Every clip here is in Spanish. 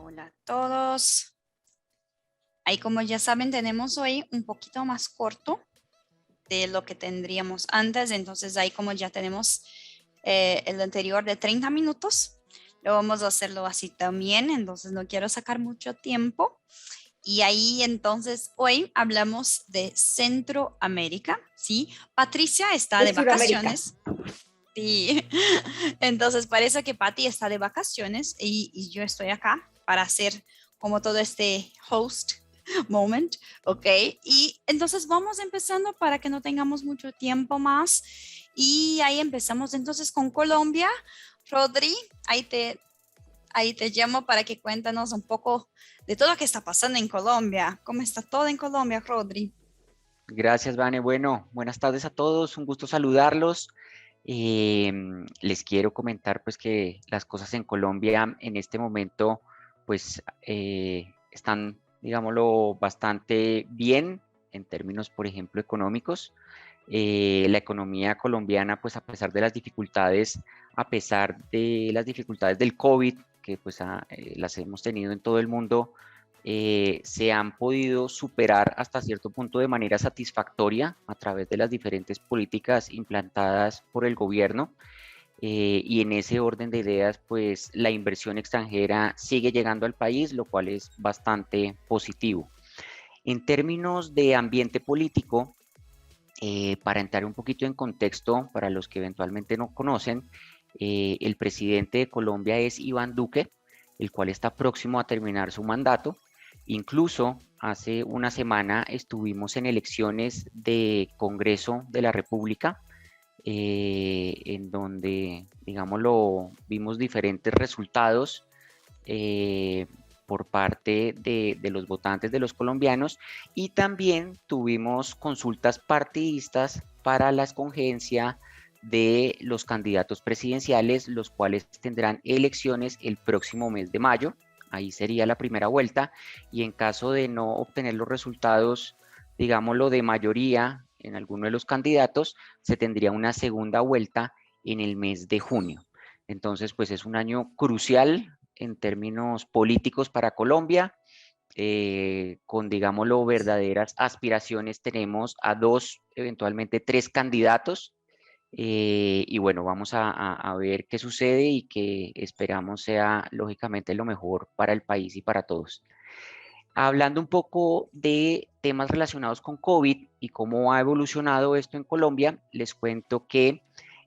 Hola a todos. Ahí como ya saben, tenemos hoy un poquito más corto de lo que tendríamos antes. Entonces ahí como ya tenemos el anterior de 30 minutos, lo vamos a hacerlo así también. Entonces no quiero sacar mucho tiempo. Y ahí entonces hoy hablamos de Centroamérica, ¿sí? Patricia está De de Sudamérica. vacaciones. Sí, entonces parece que Patty está de vacaciones y yo estoy acá para hacer como todo este host moment, ¿ok? Y entonces vamos empezando para que no tengamos mucho tiempo más. Y ahí empezamos entonces con Colombia. Rodri, ahí te llamo para que cuéntanos un poco de todo lo que está pasando en Colombia. ¿Cómo está todo en Colombia, Rodri? Gracias, Vane. Bueno, buenas tardes a todos, un gusto saludarlos. Les quiero comentar pues que las cosas en Colombia en este momento pues están, digámoslo, bastante bien en términos, por ejemplo, económicos. La economía colombiana, pues a pesar de las dificultades del COVID, que pues las hemos tenido en todo el mundo, se han podido superar hasta cierto punto de manera satisfactoria a través de las diferentes políticas implantadas por el gobierno. Y en ese orden de ideas, pues la inversión extranjera sigue llegando al país, lo cual es bastante positivo. En términos de ambiente político, para entrar un poquito en contexto, para los que eventualmente no conocen, el presidente de Colombia es Iván Duque, el cual está próximo a terminar su mandato. Incluso hace una semana estuvimos en elecciones de Congreso de la República, en donde, digámoslo, vimos diferentes resultados por parte de los votantes de los colombianos, y también tuvimos consultas partidistas para la escogencia de los candidatos presidenciales, los cuales tendrán elecciones el próximo mes de mayo. Ahí sería la primera vuelta, y en caso de no obtener los resultados, digámoslo, de mayoría en alguno de los candidatos, se tendría una segunda vuelta en el mes de junio. Entonces, pues es un año crucial en términos políticos para Colombia, con, digámoslo, verdaderas aspiraciones. Tenemos a dos, eventualmente tres candidatos, y bueno, vamos a ver qué sucede y que esperamos sea lógicamente lo mejor para el país y para todos. Hablando un poco de temas relacionados con COVID y cómo ha evolucionado esto en Colombia, les cuento que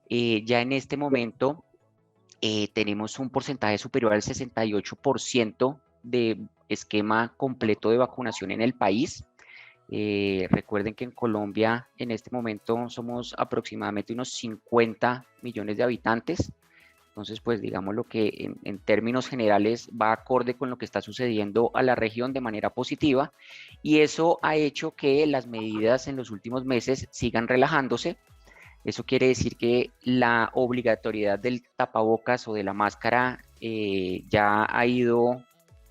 ya en este momento tenemos un porcentaje superior al 68% de esquema completo de vacunación en el país. Recuerden que en Colombia en este momento somos aproximadamente unos 50 millones de habitantes. Entonces, pues digamos lo que en términos generales va acorde con lo que está sucediendo a la región de manera positiva, y eso ha hecho que las medidas en los últimos meses sigan relajándose. Eso quiere decir que la obligatoriedad del tapabocas o de la máscara ya ha ido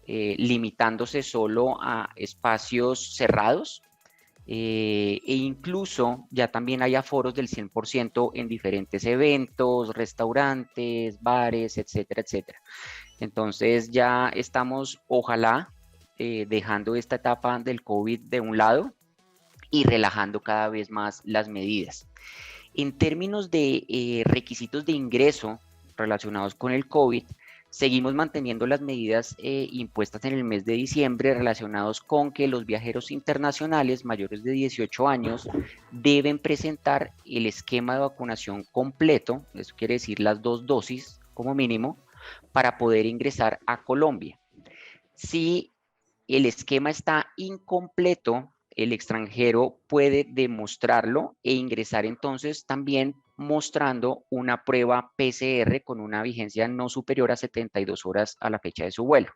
limitándose solo a espacios cerrados, e incluso ya también hay aforos del 100% en diferentes eventos, restaurantes, bares, etcétera, etcétera. Entonces ya estamos, ojalá, dejando esta etapa del COVID de un lado y relajando cada vez más las medidas. En términos de requisitos de ingreso relacionados con el COVID, seguimos manteniendo las medidas impuestas en el mes de diciembre, relacionados con que los viajeros internacionales mayores de 18 años deben presentar el esquema de vacunación completo, eso quiere decir las dos dosis como mínimo, para poder ingresar a Colombia. Si el esquema está incompleto, el extranjero puede demostrarlo e ingresar entonces también mostrando una prueba PCR con una vigencia no superior a 72 horas a la fecha de su vuelo.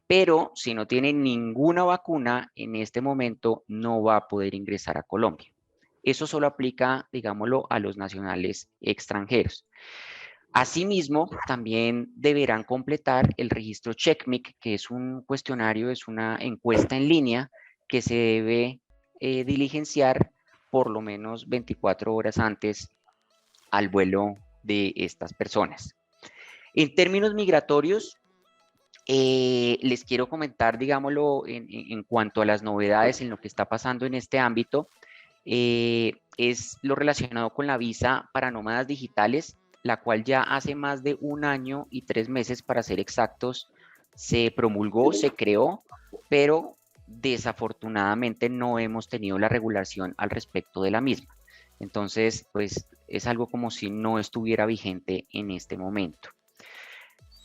Pero si no tiene ninguna vacuna, en este momento no va a poder ingresar a Colombia. Eso solo aplica, digámoslo, a los nacionales extranjeros. Asimismo, también deberán completar el registro CheckMate, que es un cuestionario, es una encuesta en línea que se debe diligenciar por lo menos 24 horas antes al vuelo de estas personas. En términos migratorios, Les quiero comentar, digámoslo, en cuanto a las novedades en lo que está pasando en este ámbito, es lo relacionado con la visa para nómadas digitales, la cual ya hace más de 1 año y 3 meses, para ser exactos, se promulgó, se creó, pero desafortunadamente no hemos tenido la regulación al respecto de la misma. Entonces, pues es algo como si no estuviera vigente en este momento.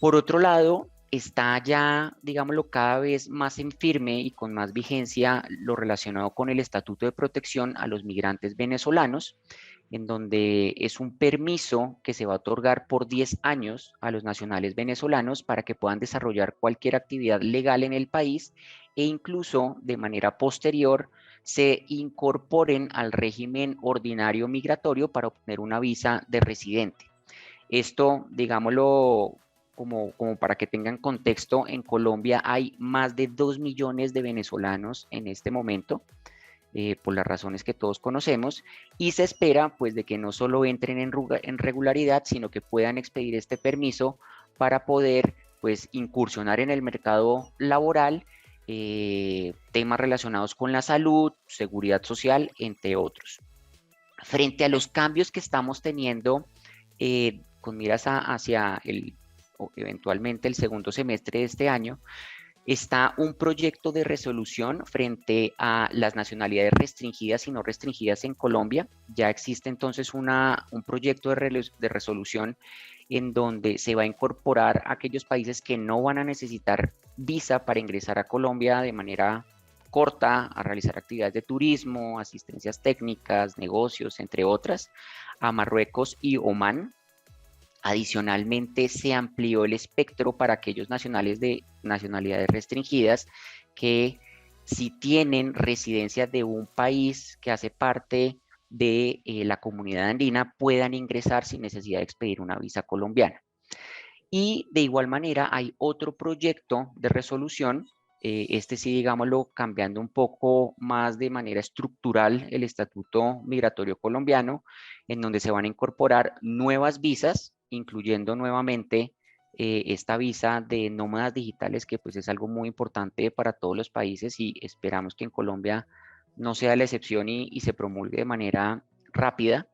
Por otro lado, está ya, digámoslo, cada vez más en firme y con más vigencia lo relacionado con el Estatuto de Protección a los Migrantes Venezolanos, en donde es un permiso que se va a otorgar por 10 años a los nacionales venezolanos para que puedan desarrollar cualquier actividad legal en el país e incluso de manera posterior se incorporen al régimen ordinario migratorio para obtener una visa de residente. Esto, digámoslo, como para que tengan contexto, en Colombia hay más de 2 millones de venezolanos en este momento, por las razones que todos conocemos, y se espera pues de que no solo entren en regularidad, sino que puedan expedir este permiso para poder pues incursionar en el mercado laboral, temas relacionados con la salud, seguridad social, entre otros. Frente a los cambios que estamos teniendo, con miras hacia eventualmente el segundo semestre de este año, está un proyecto de resolución frente a las nacionalidades restringidas y no restringidas en Colombia. Ya existe entonces un proyecto de resolución en donde se va a incorporar a aquellos países que no van a necesitar visa para ingresar a Colombia de manera corta, a realizar actividades de turismo, asistencias técnicas, negocios, entre otras, a Marruecos y Omán. Adicionalmente, se amplió el espectro para aquellos nacionales de nacionalidades restringidas que, si tienen residencia de un país que hace parte de la comunidad andina, puedan ingresar sin necesidad de expedir una visa colombiana. Y de igual manera hay otro proyecto de resolución, este sí, digámoslo, cambiando un poco más de manera estructural el Estatuto Migratorio Colombiano, en donde se van a incorporar nuevas visas, incluyendo nuevamente esta visa de nómadas digitales, que pues es algo muy importante para todos los países y esperamos que en Colombia no sea la excepción y se promulgue de manera rápida.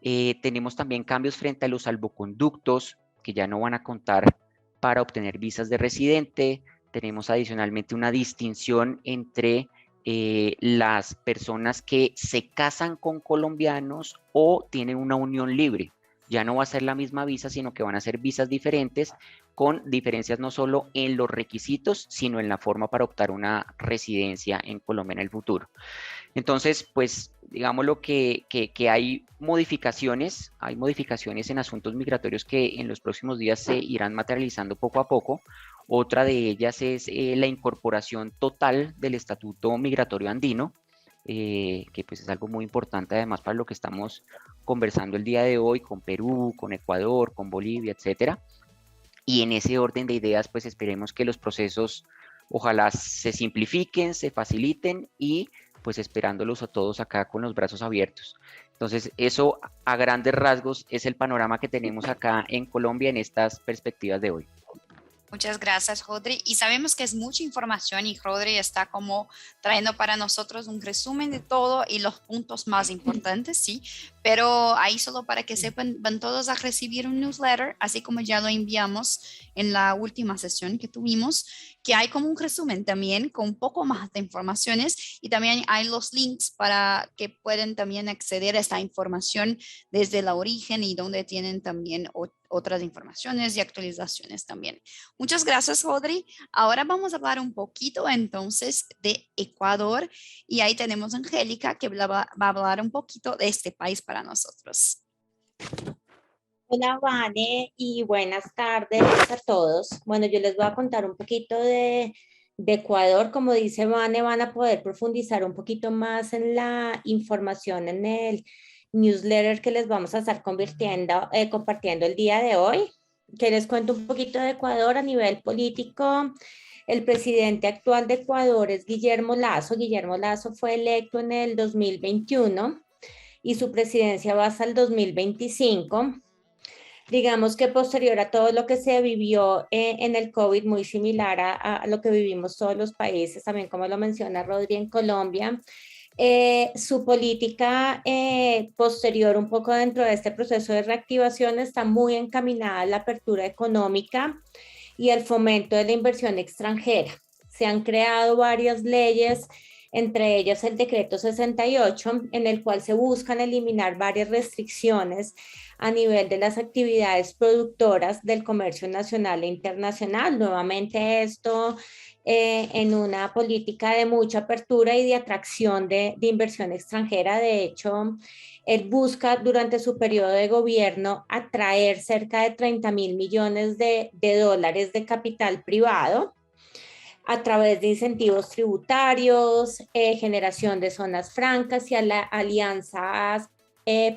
Tenemos también cambios frente a los salvoconductos, que ya no van a contar para obtener visas de residente. Tenemos adicionalmente una distinción entre las personas que se casan con colombianos o tienen una unión libre. Ya no va a ser la misma visa, sino que van a ser visas diferentes, con diferencias no solo en los requisitos, sino en la forma para optar una residencia en Colombia en el futuro. Entonces, pues, digámoslo que hay modificaciones en asuntos migratorios que en los próximos días se irán materializando poco a poco. Otra de ellas es la incorporación total del Estatuto Migratorio Andino, que pues es algo muy importante además para lo que estamos conversando el día de hoy con Perú, con Ecuador, con Bolivia, etcétera. Y en ese orden de ideas, pues esperemos que los procesos ojalá se simplifiquen, se faciliten y pues esperándolos a todos acá con los brazos abiertos. Entonces, eso a grandes rasgos es el panorama que tenemos acá en Colombia en estas perspectivas de hoy. Muchas gracias, Rodri. Y sabemos que es mucha información y Rodri está como trayendo para nosotros un resumen de todo y los puntos más importantes, ¿sí? Pero ahí solo para que sepan, van todos a recibir un newsletter, así como ya lo enviamos en la última sesión que tuvimos, que hay como un resumen también con un poco más de informaciones y también hay los links para que puedan también acceder a esta información desde el origen y donde tienen también otras informaciones y actualizaciones también. Muchas gracias, Rodri. Ahora vamos a hablar un poquito entonces de Ecuador y ahí tenemos a Angélica que va a hablar un poquito de este país para nosotros. Hola, Vane, y buenas tardes a todos. Bueno, yo les voy a contar un poquito de Ecuador. Como dice Vane, van a poder profundizar un poquito más en la información en el newsletter que les vamos a estar compartiendo el día de hoy. Que les cuento un poquito de Ecuador a nivel político. El presidente actual de Ecuador es Guillermo Lasso. Guillermo Lasso fue electo en el 2021 y su presidencia va hasta el 2025. digamos que posterior a todo lo que se vivió en el COVID, muy similar a lo que vivimos todos los países, también como lo menciona Rodri en Colombia. Su política posterior, un poco dentro de este proceso de reactivación, está muy encaminada a la apertura económica y el fomento de la inversión extranjera. Se han creado varias leyes, entre ellas el decreto 68, en el cual se buscan eliminar varias restricciones a nivel de las actividades productoras del comercio nacional e internacional. Nuevamente esto en una política de mucha apertura y de atracción de inversión extranjera. De hecho, él busca durante su periodo de gobierno atraer cerca de 30.000 millones de dólares de capital privado a través de incentivos tributarios, generación de zonas francas y alianzas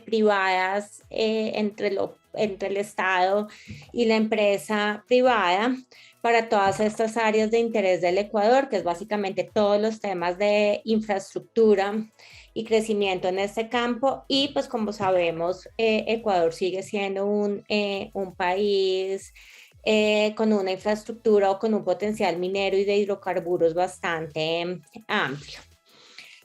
privadas entre el Estado y la empresa privada para todas estas áreas de interés del Ecuador, que es básicamente todos los temas de infraestructura y crecimiento en este campo. Y pues como sabemos, Ecuador sigue siendo un país con una infraestructura o con un potencial minero y de hidrocarburos bastante amplio.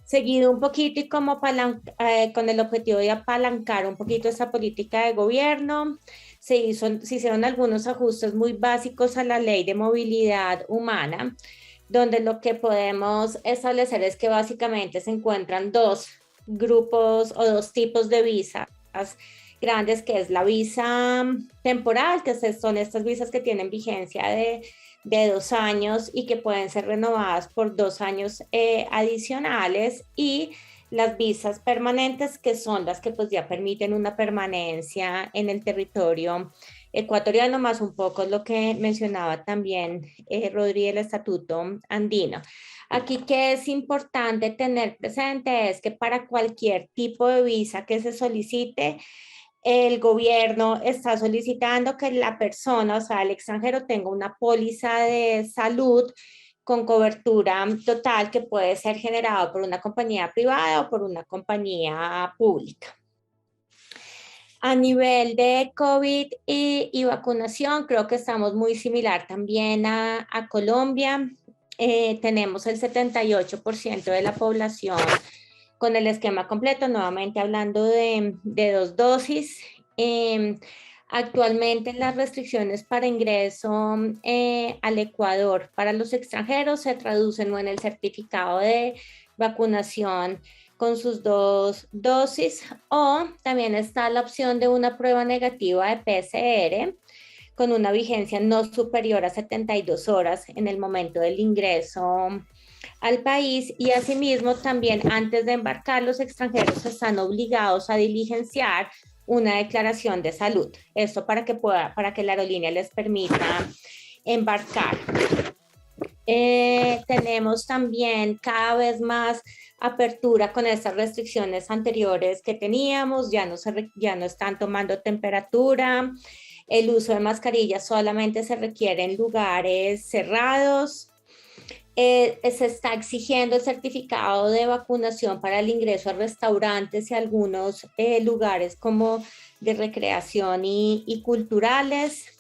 Seguido un poquito y como con el objetivo de apalancar un poquito esa política de gobierno, se hicieron algunos ajustes muy básicos a la ley de movilidad humana, donde lo que podemos establecer es que básicamente se encuentran dos grupos o dos tipos de visas grandes, que es la visa temporal, que son estas visas que tienen vigencia de 2 años y que pueden ser renovadas por 2 años adicionales, y las visas permanentes, que son las que pues ya permiten una permanencia en el territorio ecuatoriano, más un poco lo que mencionaba también Rodri, el Estatuto Andino. Aquí que es importante tener presente es que para cualquier tipo de visa que se solicite, el gobierno está solicitando que la persona, o sea, el extranjero, tenga una póliza de salud con cobertura total, que puede ser generado por una compañía privada o por una compañía pública. A nivel de COVID y vacunación, creo que estamos muy similar también a Colombia. Tenemos el 78% de la población con el esquema completo, nuevamente hablando de 2 dosis. Actualmente las restricciones para ingreso al Ecuador para los extranjeros se traducen o en el certificado de vacunación con sus 2 dosis, o también está la opción de una prueba negativa de PCR con una vigencia no superior a 72 horas en el momento del ingreso al país. Y asimismo también antes de embarcar, los extranjeros están obligados a diligenciar una declaración de salud. Esto para que la aerolínea les permita embarcar. Tenemos también cada vez más apertura con estas restricciones anteriores que teníamos, ya no están tomando temperatura, el uso de mascarillas solamente se requiere en lugares cerrados. Se está exigiendo el certificado de vacunación para el ingreso a restaurantes y algunos lugares como de recreación y culturales.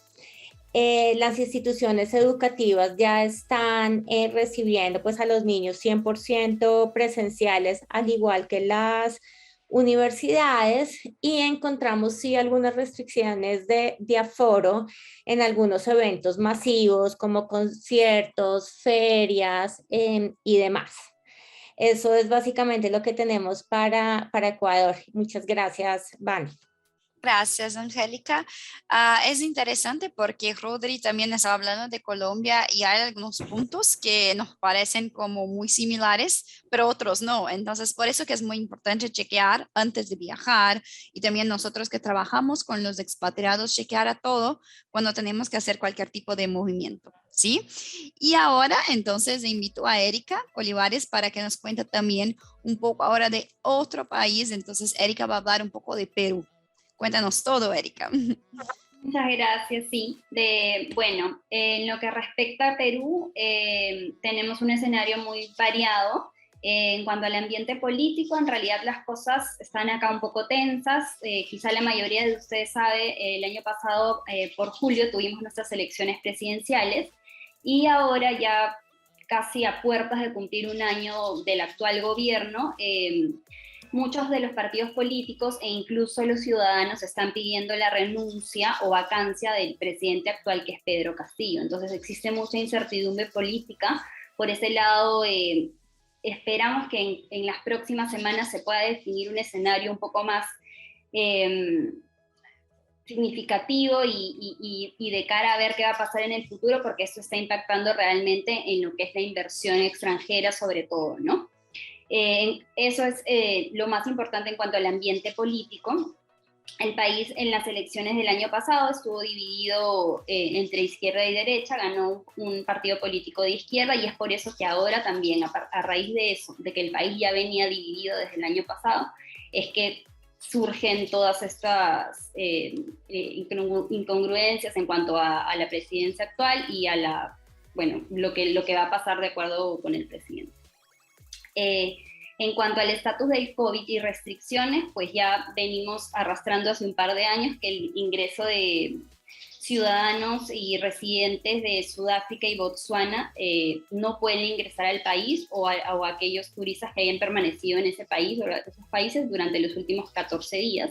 Las instituciones educativas ya están recibiendo pues a los niños 100% presenciales, al igual que las universidades, y encontramos sí algunas restricciones de aforo en algunos eventos masivos como conciertos, ferias y demás. Eso es básicamente lo que tenemos para Ecuador. Muchas gracias, Vani. Gracias, Angélica. Es interesante porque Rodri también estaba hablando de Colombia y hay algunos puntos que nos parecen como muy similares, pero otros no. Entonces, por eso que es muy importante chequear antes de viajar, y también nosotros que trabajamos con los expatriados, chequear a todo cuando tenemos que hacer cualquier tipo de movimiento, ¿sí? Y ahora, entonces, invito a Erika Olivares para que nos cuente también un poco ahora de otro país. Entonces, Erika va a hablar un poco de Perú. Cuéntanos todo, Erika. Muchas gracias, sí. Bueno, en lo que respecta a Perú, tenemos un escenario muy variado. En cuanto al ambiente político, en realidad las cosas están acá un poco tensas. Quizá la mayoría de ustedes sabe, el año pasado, por julio, tuvimos nuestras elecciones presidenciales y ahora ya casi a puertas de cumplir un año del actual gobierno, muchos de los partidos políticos e incluso los ciudadanos están pidiendo la renuncia o vacancia del presidente actual, que es Pedro Castillo. Entonces existe mucha incertidumbre política. Por ese lado, esperamos que en las próximas semanas se pueda definir un escenario un poco más significativo y de cara a ver qué va a pasar en el futuro, porque esto está impactando realmente en lo que es la inversión extranjera sobre todo, ¿no? Eso es lo más importante en cuanto al ambiente político. El país en las elecciones del año pasado estuvo dividido entre izquierda y derecha, ganó un partido político de izquierda y es por eso que ahora también, a raíz de eso, de que el país ya venía dividido desde el año pasado, es que surgen todas estas incongruencias en cuanto a la presidencia actual y a lo que va a pasar de acuerdo con el presidente. En cuanto al estatus del COVID y restricciones, pues ya venimos arrastrando hace un par de años que el ingreso de ciudadanos y residentes de Sudáfrica y Botsuana no pueden ingresar al país o aquellos turistas que hayan permanecido en esos países durante los últimos 14 días.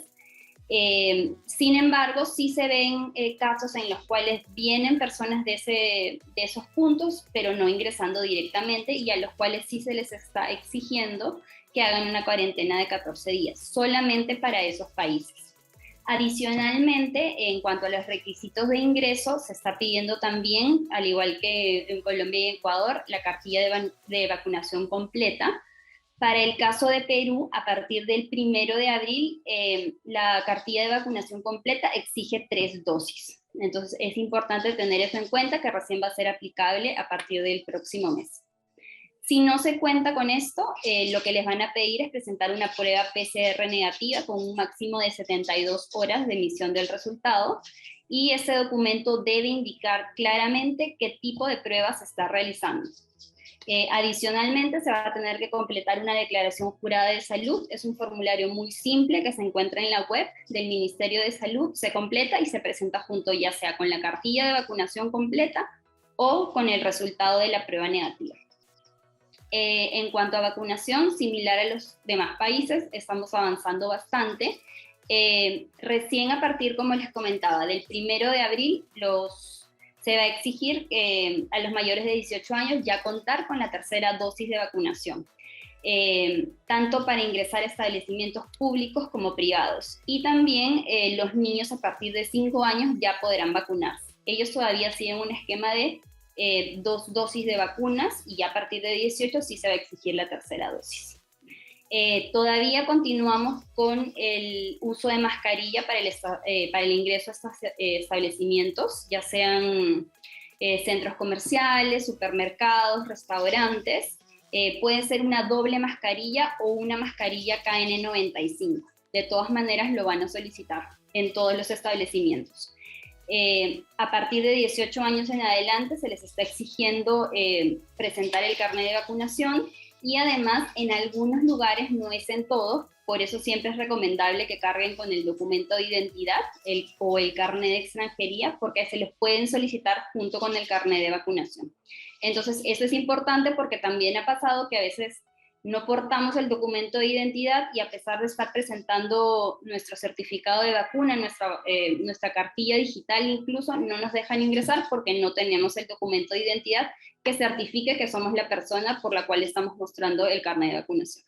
Sin embargo, sí se ven casos en los cuales vienen personas de esos puntos, pero no ingresando directamente, y a los cuales sí se les está exigiendo que hagan una cuarentena de 14 días, solamente para esos países. Adicionalmente, en cuanto a los requisitos de ingreso, se está pidiendo también, al igual que en Colombia y Ecuador, la cartilla de vacunación completa. Para el caso de Perú, a partir del 1 de abril, la cartilla de vacunación completa exige 3 dosis. Entonces es importante tener eso en cuenta, que recién va a ser aplicable a partir del próximo mes. Si no se cuenta con esto, lo que les van a pedir es presentar una prueba PCR negativa con un máximo de 72 horas de emisión del resultado, y ese documento debe indicar claramente qué tipo de prueba se está realizando. Adicionalmente, se va a tener que completar una declaración jurada de salud. Es un formulario muy simple que se encuentra en la web del Ministerio de Salud. Se completa y se presenta junto, ya sea con la cartilla de vacunación completa o con el resultado de la prueba negativa. En cuanto a vacunación, similar a los demás países, estamos avanzando bastante. Recién a partir, como les comentaba, del 1 de abril, se va a exigir a los mayores de 18 años ya contar con la tercera dosis de vacunación, tanto para ingresar a establecimientos públicos como privados. Y también los niños a partir de 5 años ya podrán vacunarse. Ellos todavía siguen un esquema de 2 dosis de vacunas, y ya a partir de 18 sí se va a exigir la tercera dosis. Todavía continuamos con el uso de mascarilla para el ingreso a estos establecimientos, ya sean centros comerciales, supermercados, restaurantes. Puede ser una doble mascarilla o una mascarilla KN95. De todas maneras lo van a solicitar en todos los establecimientos. A partir de 18 años en adelante se les está exigiendo presentar el carnet de vacunación, y además en algunos lugares, no es en todos, por eso siempre es recomendable que carguen con el documento de identidad o el carnet de extranjería, porque se los pueden solicitar junto con el carnet de vacunación. Entonces eso es importante, porque también ha pasado que a veces no portamos el documento de identidad y a pesar de estar presentando nuestro certificado de vacuna, nuestra cartilla digital incluso, no nos dejan ingresar porque no tenemos el documento de identidad que certifique que somos la persona por la cual estamos mostrando el carnet de vacunación.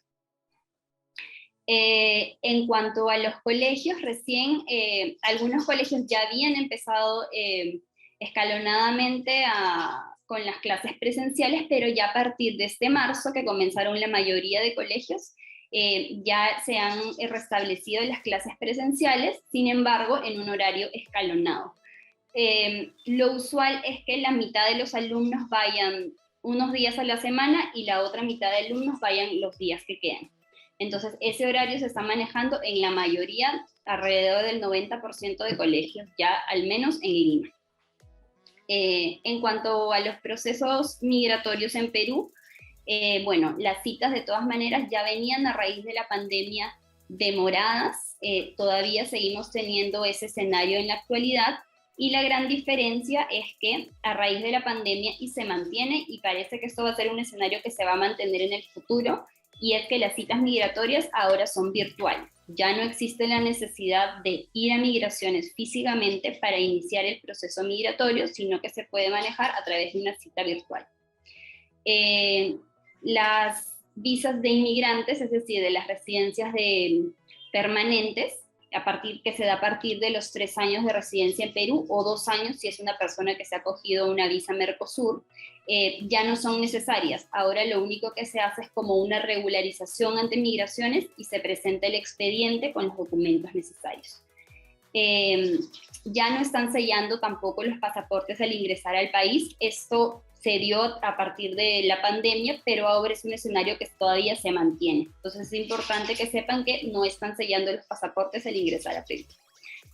En cuanto a los colegios, recién algunos colegios ya habían empezado escalonadamente con las clases presenciales, pero ya a partir de este marzo, que comenzaron la mayoría de colegios, ya se han restablecido las clases presenciales, sin embargo, en un horario escalonado. Lo usual es que la mitad de los alumnos vayan unos días a la semana y la otra mitad de alumnos vayan los días que quedan. Entonces, ese horario se está manejando en la mayoría, alrededor del 90% de colegios, ya al menos en Lima. En cuanto a los procesos migratorios en Perú, Bueno, las citas de todas maneras ya venían a raíz de la pandemia demoradas, todavía seguimos teniendo ese escenario en la actualidad, y la gran diferencia es que a raíz de la pandemia, y se mantiene, y parece que esto va a ser un escenario que se va a mantener en el futuro, y es que las citas migratorias ahora son virtuales. Ya no existe la necesidad de ir a migraciones físicamente para iniciar el proceso migratorio, sino que se puede manejar a través de una cita virtual. Las visas de inmigrantes, es decir, de las residencias permanentes, que se da a partir de los 3 años de residencia en Perú, o 2 años si es una persona que se ha acogido una visa Mercosur, ya no son necesarias. Ahora lo único que se hace es como una regularización ante migraciones y se presenta el expediente con los documentos necesarios. Ya no están sellando tampoco los pasaportes al ingresar al país. Esto se dio a partir de la pandemia, pero ahora es un escenario que todavía se mantiene. Entonces es importante que sepan que no están sellando los pasaportes al ingresar a Perú.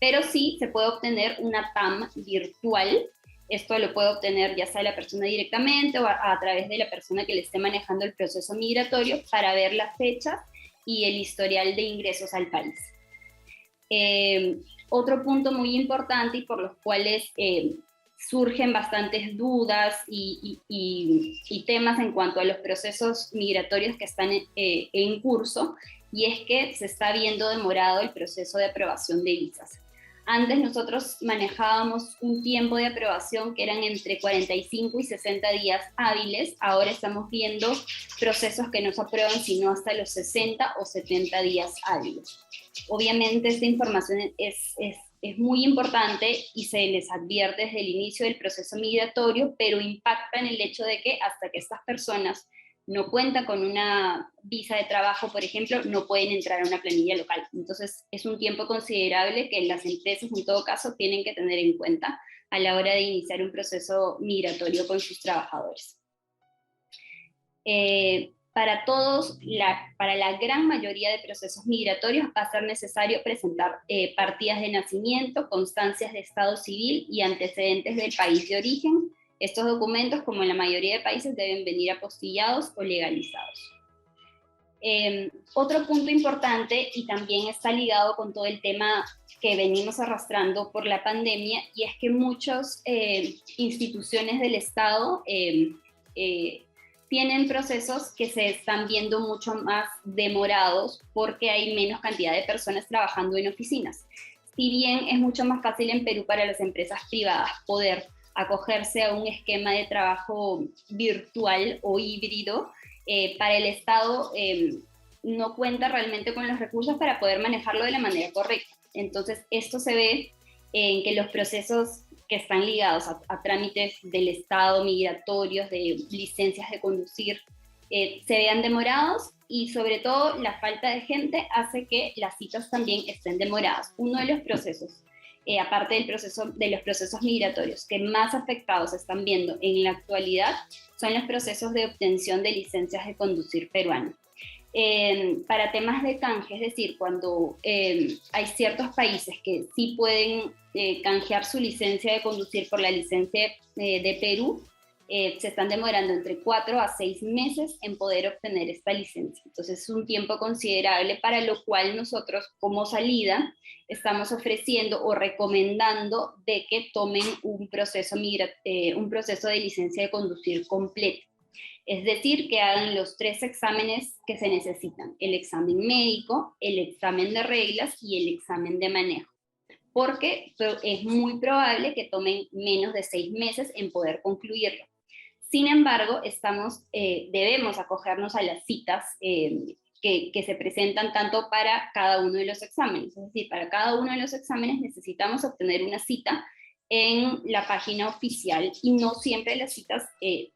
Pero sí se puede obtener una TAM virtual. Esto lo puede obtener ya sea la persona directamente o a través de la persona que le esté manejando el proceso migratorio, para ver la fecha y el historial de ingresos al país. Otro punto muy importante, y por los cuales surgen bastantes dudas y temas en cuanto a los procesos migratorios que están en curso, y es que se está viendo demorado el proceso de aprobación de visas. Antes nosotros manejábamos un tiempo de aprobación que eran entre 45 y 60 días hábiles. Ahora estamos viendo procesos que no se aprueban sino hasta los 60 o 70 días hábiles. Obviamente esta información es muy importante y se les advierte desde el inicio del proceso migratorio, pero impacta en el hecho de que hasta que estas personas no cuentan con una visa de trabajo, por ejemplo, no pueden entrar a una planilla local. Entonces es un tiempo considerable que las empresas en todo caso tienen que tener en cuenta a la hora de iniciar un proceso migratorio con sus trabajadores. Para la gran mayoría de procesos migratorios va a ser necesario presentar partidas de nacimiento, constancias de estado civil y antecedentes del país de origen. Estos documentos, como en la mayoría de países, deben venir apostillados o legalizados. Otro punto importante, y también está ligado con todo el tema que venimos arrastrando por la pandemia, y es que muchas instituciones del Estado tienen procesos que se están viendo mucho más demorados porque hay menos cantidad de personas trabajando en oficinas. Si bien es mucho más fácil en Perú para las empresas privadas poder acogerse a un esquema de trabajo virtual o híbrido, para el Estado no cuenta realmente con los recursos para poder manejarlo de la manera correcta. Entonces esto se ve en que los procesos que están ligados a trámites del Estado, migratorios, de licencias de conducir, se vean demorados, y sobre todo la falta de gente hace que las citas también estén demoradas. Uno de los procesos, aparte de los procesos migratorios que más afectados se están viendo en la actualidad, son los procesos de obtención de licencias de conducir peruano. Para temas de canje, es decir, cuando hay ciertos países que sí pueden canjear su licencia de conducir por la licencia de Perú, se están demorando entre 4 a 6 meses en poder obtener esta licencia. Entonces es un tiempo considerable, para lo cual nosotros como salida estamos ofreciendo o recomendando de que tomen un proceso de licencia de conducir completo. Es decir, que hagan los 3 exámenes que se necesitan: el examen médico, el examen de reglas y el examen de manejo, porque es muy probable que tomen menos de 6 meses en poder concluirlo. Sin embargo, debemos acogernos a las citas que se presentan tanto para cada uno de los exámenes. Es decir, para cada uno de los exámenes necesitamos obtener una cita en la página oficial, y no siempre las citas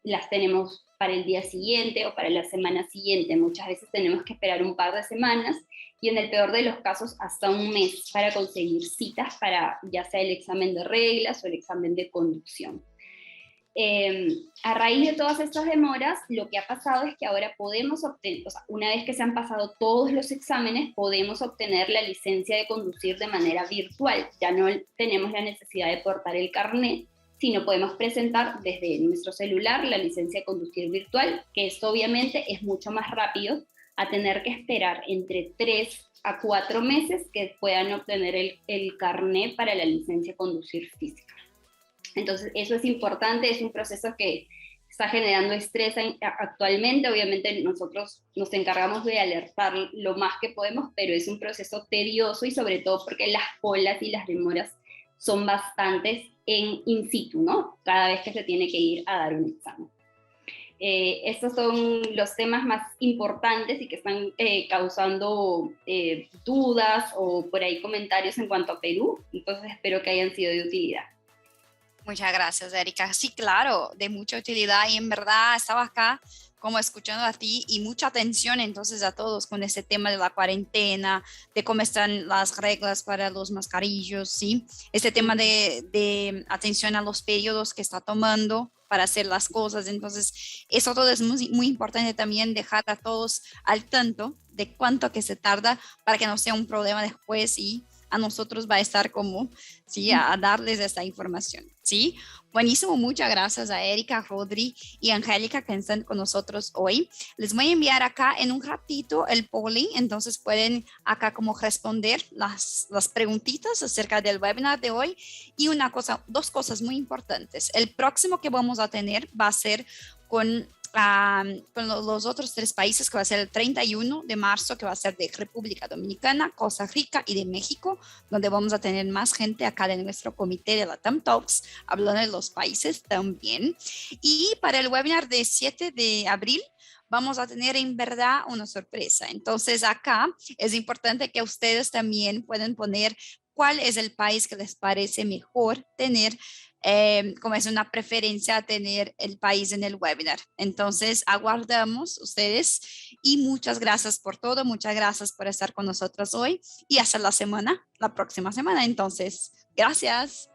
las tenemos para el día siguiente o para la semana siguiente. Muchas veces tenemos que esperar un par de semanas, y en el peor de los casos hasta un mes, para conseguir citas para ya sea el examen de reglas o el examen de conducción. A raíz de todas estas demoras, lo que ha pasado es que ahora podemos obtener, una vez que se han pasado todos los exámenes, podemos obtener la licencia de conducir de manera virtual. Ya no tenemos la necesidad de portar el carnet, sino podemos presentar desde nuestro celular la licencia de conducir virtual, que esto obviamente es mucho más rápido a tener que esperar entre 3 a 4 meses que puedan obtener el carné para la licencia de conducir física. Entonces, eso es importante, es un proceso que está generando estrés actualmente. Obviamente nosotros nos encargamos de alertar lo más que podemos, pero es un proceso tedioso y sobre todo porque las colas y las demoras son bastantes in situ, ¿no? Cada vez que se tiene que ir a dar un examen. Estos son los temas más importantes y que están causando dudas o por ahí comentarios en cuanto a Perú, entonces espero que hayan sido de utilidad. Muchas gracias, Erika. Sí, claro, de mucha utilidad y en verdad estaba acá como escuchando a ti y mucha atención entonces a todos con este tema de la cuarentena, de cómo están las reglas para los mascarillos, ¿sí? Este tema de atención a los periodos que está tomando para hacer las cosas. Entonces, eso todo es muy, muy importante también dejar a todos al tanto de cuánto que se tarda para que no sea un problema después y a nosotros va a estar como, ¿sí? A darles esta información, ¿sí? Buenísimo, muchas gracias a Erika, Rodri y Angélica que están con nosotros hoy. Les voy a enviar acá en un ratito el polling, entonces pueden acá como responder las preguntitas acerca del webinar de hoy. Y una cosa, 2 cosas muy importantes. El próximo que vamos a tener va a ser con los otros 3 países, que va a ser el 31 de marzo, que va a ser de República Dominicana, Costa Rica y de México, donde vamos a tener más gente acá de nuestro comité de Latam Talks, hablando de los países también. Y para el webinar de 7 de abril, vamos a tener en verdad una sorpresa. Entonces acá es importante que ustedes también puedan poner cuál es el país que les parece mejor tener, como es una preferencia tener el país en el webinar. Entonces, aguardamos ustedes y muchas gracias por todo, muchas gracias por estar con nosotros hoy y hasta la próxima semana. Entonces, gracias.